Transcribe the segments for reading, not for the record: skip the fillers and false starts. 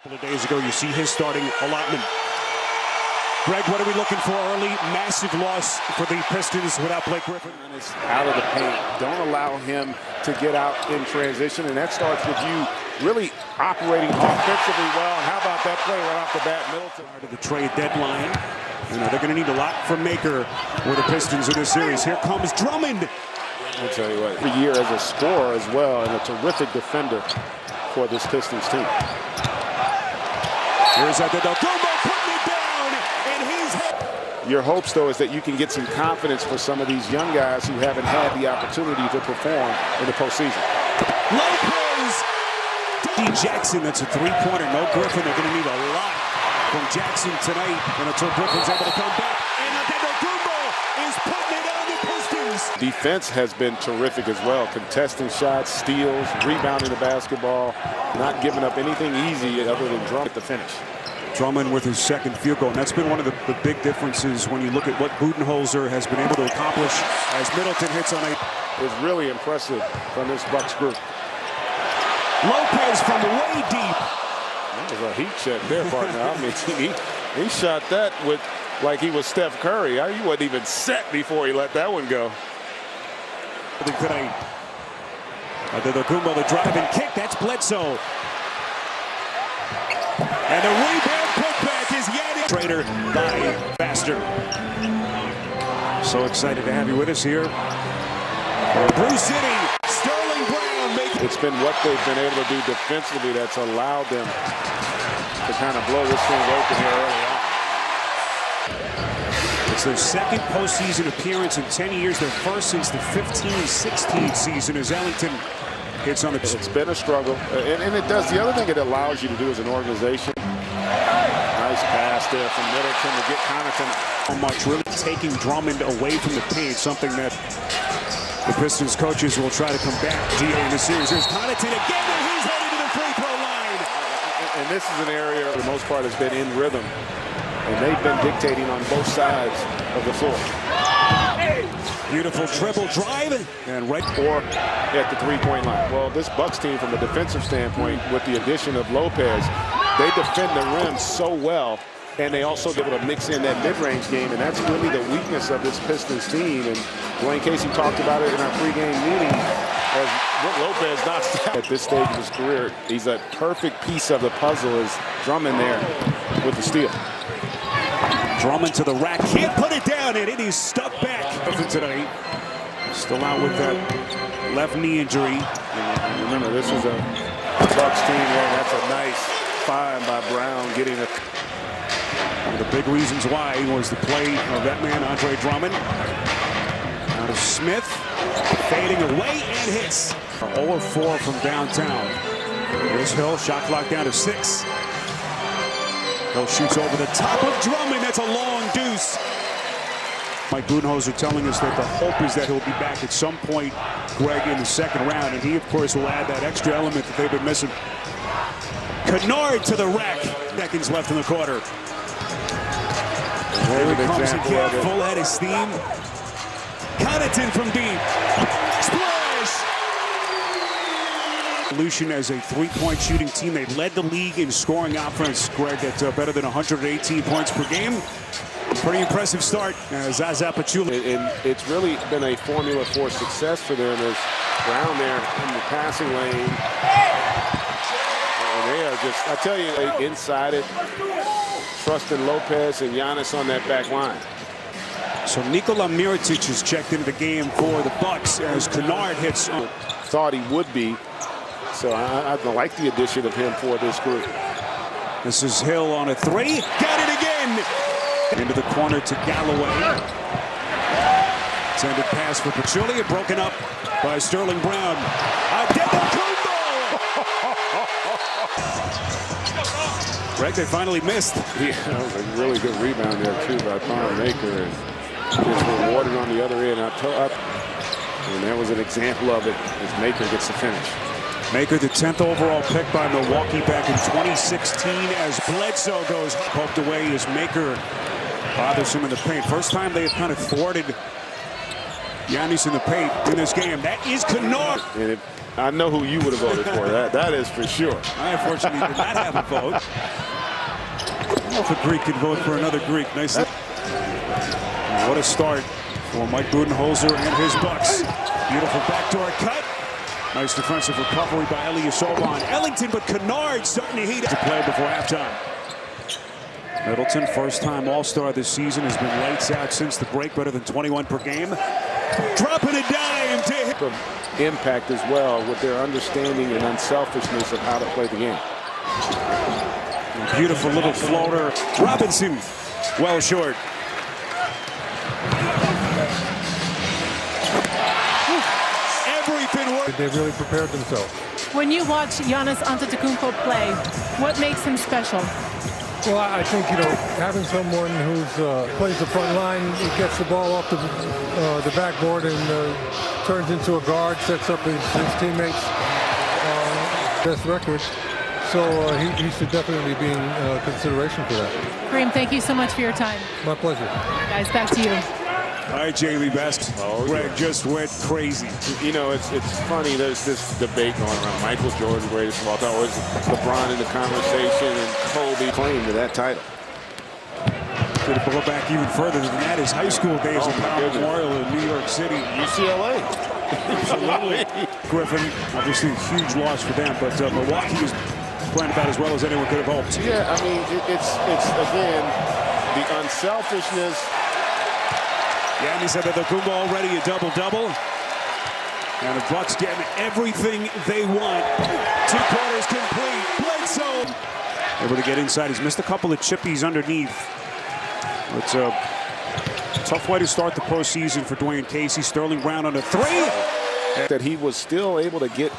A couple of days ago, you see his starting allotment. Greg, what are we looking for early? Massive loss for the Pistons without Blake Griffin. It's out of the paint. Don't allow him to get out in transition, and that starts with you really operating offensively well. And how about that play right off the bat, Middleton? To the trade deadline. You know, they're going to need a lot from Maker with the Pistons in this series. Here comes Drummond. I'll tell you what, every year as a scorer as well, and a terrific defender for this Pistons team. Here's Antetokounmpo putting it down, and he's hit. Your hopes, though, is that you can get some confidence for some of these young guys who haven't had the opportunity to perform in the postseason. Lopez! D. Jackson, that's a three-pointer. No Griffin. They're going to need a lot from Jackson tonight until Griffin's able to come back. And Antetokounmpo is putting it on the Pistons. Defense has been terrific as well. Contesting shots, steals, rebounding the basketball, not giving up anything easy other than Drummond at the finish. Drummond with his second field goal, and that's been one of the big differences when you look at what Budenholzer has been able to accomplish as Middleton hits on a... It's really impressive from this Bucks group. Lopez from way deep. That was a heat check there, partner. I mean, he shot that with like he was Steph Curry. He wasn't even set before he let that one go. Today, Antetokounmpo, the drive and kick. That's Bledsoe. And the rebound putback is Yannick. Trader by Faster. So excited to have you with us here. Bruce City, Sterling Brown making. It's been what they've been able to do defensively that's allowed them to kind of blow this thing open here early on. It's their second postseason appearance in 10 years. Their first since the 15-16 season as Ellington hits on the... It's been a struggle, and it does. The other thing it allows you to do as an organization. Nice pass there from Middleton to get Connaughton. So much really taking Drummond away from the paint, something that the Pistons coaches will try to combat in the series. There's Connaughton again, and he's headed to the free throw line. And this is an area, for the most part, has been in rhythm. And they've been dictating on both sides of the floor. Beautiful triple drive, and right or at the three-point line. Well, this Bucks team, from a defensive standpoint, with the addition of Lopez, they defend the rim so well, and they also be able to mix in that mid-range game, and that's really the weakness of this Pistons team. And Dwayne Casey talked about it in our pregame meeting as Lopez knocks out at this stage of his career. He's a perfect piece of the puzzle as Drummond there with the steal. Drummond to the rack, can't put it down, and it is stuck back. Today, still out with that left knee injury. And remember, this is a Bucks team. Yeah, that's a nice find by Brown getting it. One of the big reasons why was the play of that man, Andre Drummond. Out of Smith, fading away and hits. 0-4 from downtown. Here's Hill, shot clock down to 6. Hill shoots over the top of Drummond. That's a long deuce. Mike Budenholzer telling us that the hope is that he'll be back at some point, Greg, in the second round. And he, of course, will add that extra element that they've been missing. Kennard to the rack. Seconds left in the quarter. Here he comes again, full head of steam. Connaughton from deep. Splash! Evolution as a three-point shooting team. They led the league in scoring offense, Greg, at better than 118 points per game. Pretty impressive start, Zaza Pachulia. And it's really been a formula for success for them as Brown there in the passing lane. And they are just, I tell you, inside it, trusting Lopez and Giannis on that back line. So Nikola Mirotic has checked into the game for the Bucks as Kennard hits. Thought he would be. So I like the addition of him for this group. This is Hill on a three. Got it again! Into the corner to Galloway. Intended pass for Pachulia, broken up by Sterling Brown. Antetokounmpo! Greg, they finally missed. Yeah, that was a really good rebound there, too, by Connor Maker. And gets rewarded on the other end. And that was an example of it as Maker gets the finish. Maker, the 10th overall pick by Milwaukee back in 2016 as Bledsoe goes poked away as Maker bothers him in the paint. First time they have kind of thwarted Giannis in the paint in this game. That is Kennard. And I know who you would have voted for. That is for sure. I unfortunately did not have a vote. I don't know if a Greek could vote for another Greek. Nice. What a start for Mike Budenholzer and his Bucks. Beautiful backdoor cut. Nice defensive recovery by Ilyasova on Ellington, but Kennard starting to heat up to play before halftime. Middleton, first-time All-Star this season, has been lights out since the break, better than 21 per game. Dropping a dime to him. Impact as well with their understanding and unselfishness of how to play the game. Beautiful little floater. Robinson, well short. Everything worked. They really prepared themselves. When you watch Giannis Antetokounmpo play, what makes him special? Well, I think, having someone who plays the front line, he gets the ball off the backboard and turns into a guard, sets up his teammates' best record. So he should definitely be in consideration for that. Kareem, thank you so much for your time. My pleasure. Guys, back to you. All right, Jamie Best. Greg just went crazy. It's funny. There's this debate going around. Michael Jordan, greatest of all time. Always LeBron in the conversation, and Kobe claim to that title. Could go back even further than that. His high school days at Power Memorial in New York City. UCLA. Absolutely. Griffin, obviously a huge loss for them, but Milwaukee is playing about as well as anyone could have hoped. Yeah, I mean, it's again, the unselfishness. Giannis Antetokounmpo already a double-double. And the Bucks getting everything they want. 2 quarters complete. Bledsoe able to get inside. He's missed a couple of chippies underneath. It's a tough way to start the postseason for Dwayne Casey. Sterling Brown on a 3. That he was still able to get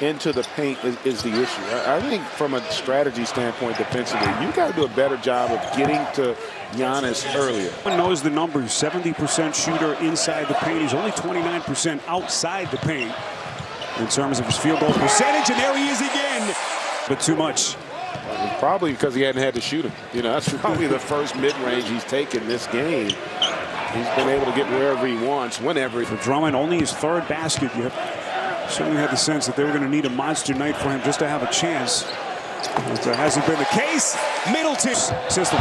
into the paint is the issue. I think from a strategy standpoint defensively, you got to do a better job of getting to Giannis earlier. Everyone knows the numbers. 70% shooter inside the paint. He's only 29% outside the paint in terms of his field goal percentage. And there he is again. But too much. Probably because he hadn't had to shoot him. That's probably the first mid-range he's taken this game. He's been able to get wherever he wants, whenever. For Drummond, only his 3rd basket. You certainly had the sense that they were going to need a monster night for him just to have a chance. But hasn't been the case. Middleton system.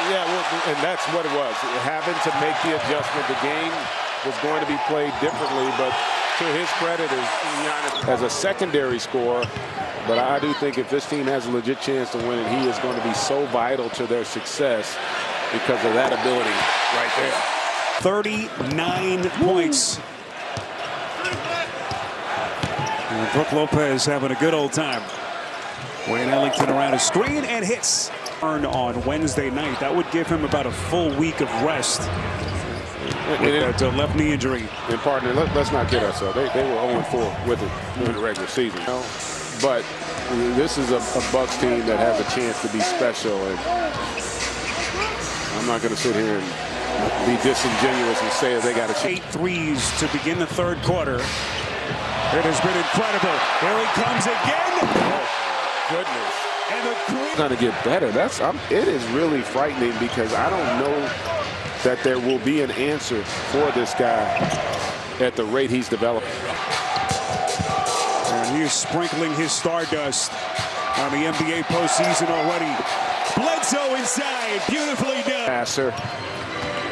Yeah, well, and that's what it was. Having to make the adjustment. The game was going to be played differently, but to his credit, as a secondary scorer. But I do think if this team has a legit chance to win it, he is going to be so vital to their success because of that ability right there. 39 points. And Brook Lopez having a good old time. Wayne Ellington around a screen and hits. On Wednesday night. That would give him about a full week of rest with that left knee injury. And partner, let's not kid ourselves. They were 0-4 with it in the regular season. But this is a Bucks team that has a chance to be special. And I'm not going to sit here and be disingenuous and say that they got a chance. 8 threes to begin the 3rd quarter. It has been incredible. Here he comes again. Oh, goodness. And the going to get better. It is really frightening because I don't know that there will be an answer for this guy at the rate he's developing. And he is sprinkling his stardust on the NBA postseason already. Bledsoe inside, beautifully done. Passer,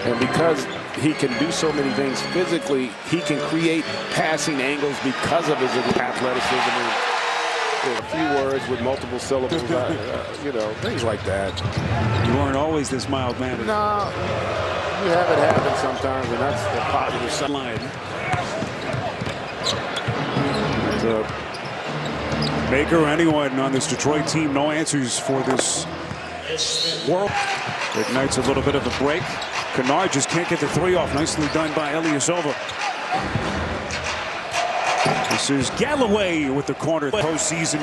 and because he can do so many things physically, he can create passing angles because of his athleticism. A few words with multiple syllables, things like that. You weren't always this mild-mannered. No, you have it happen sometimes, and that's the positive side. Baker or anyone on this Detroit team, no answers for this world. Ignites a little bit of a break. Kennard just can't get the 3 off. Nicely done by Ilyasova. This is Galloway with the corner. Postseason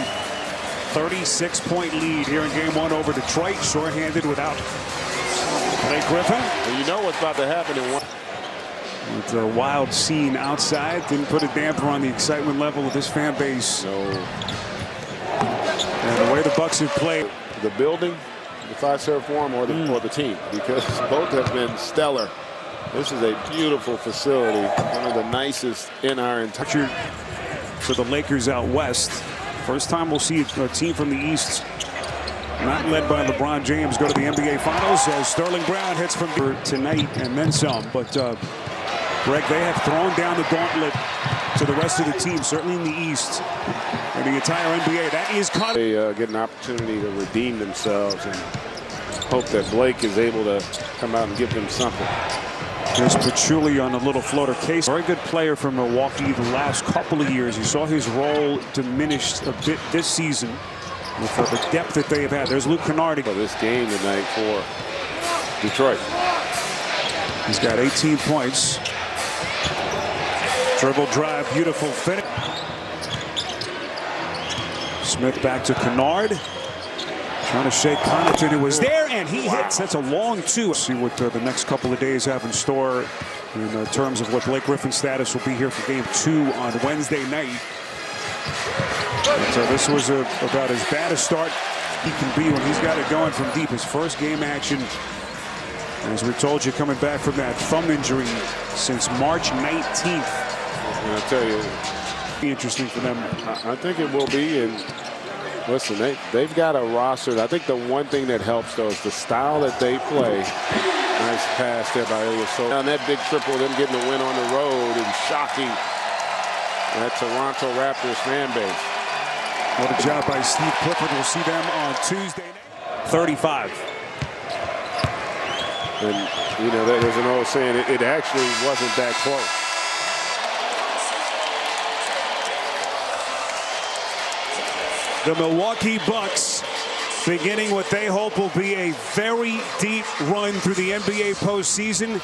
36-point lead here in game 1 over Detroit. Shorthanded without Blake Griffin. Well, you know what's about to happen in one. It's a wild scene outside. Didn't put a damper on the excitement level of this fan base. No. And the way the Bucks have played. The building, the Fiserv Forum, or the team, because both have been stellar This is a beautiful facility, one of the nicest in our entire. For the Lakers out west, first time we'll see a team from the East, not led by LeBron James, go to the NBA Finals as Sterling Brown hits from tonight and then some. But Greg, they have thrown down the gauntlet to the rest of the team, certainly in the East and the entire NBA. That is they get an opportunity to redeem themselves and hope that Blake is able to come out and give them something. There's Patchouli on a little floater case. Very good player from Milwaukee the last couple of years. You saw his role diminished a bit this season with the depth that they have had. There's Luke Kennard. For this game tonight for Detroit. He's got 18 points. Dribble drive, beautiful finish. Smith back to Kennard. Trying to shake Connaughton, who was there, and he hits. That's a long two. See what the next couple of days have in store in terms of what Blake Griffin's status will be here for Game 2 on Wednesday night. But, this was about as bad a start he can be when he's got it going from deep. His first game action, as we told you, coming back from that thumb injury since March 19th. I'll tell you, be interesting for them. I think it will be. And listen, they've got a roster. I think the one thing that helps, though, is the style that they play. Nice pass there by Ilyasova. On that big triple, them getting the win on the road and shocking that Toronto Raptors fan base. What a job by Steve Clifford. We'll see them on Tuesday night. 35. And, you know, there's an old saying, it actually wasn't that close. The Milwaukee Bucks beginning what they hope will be a very deep run through the NBA postseason.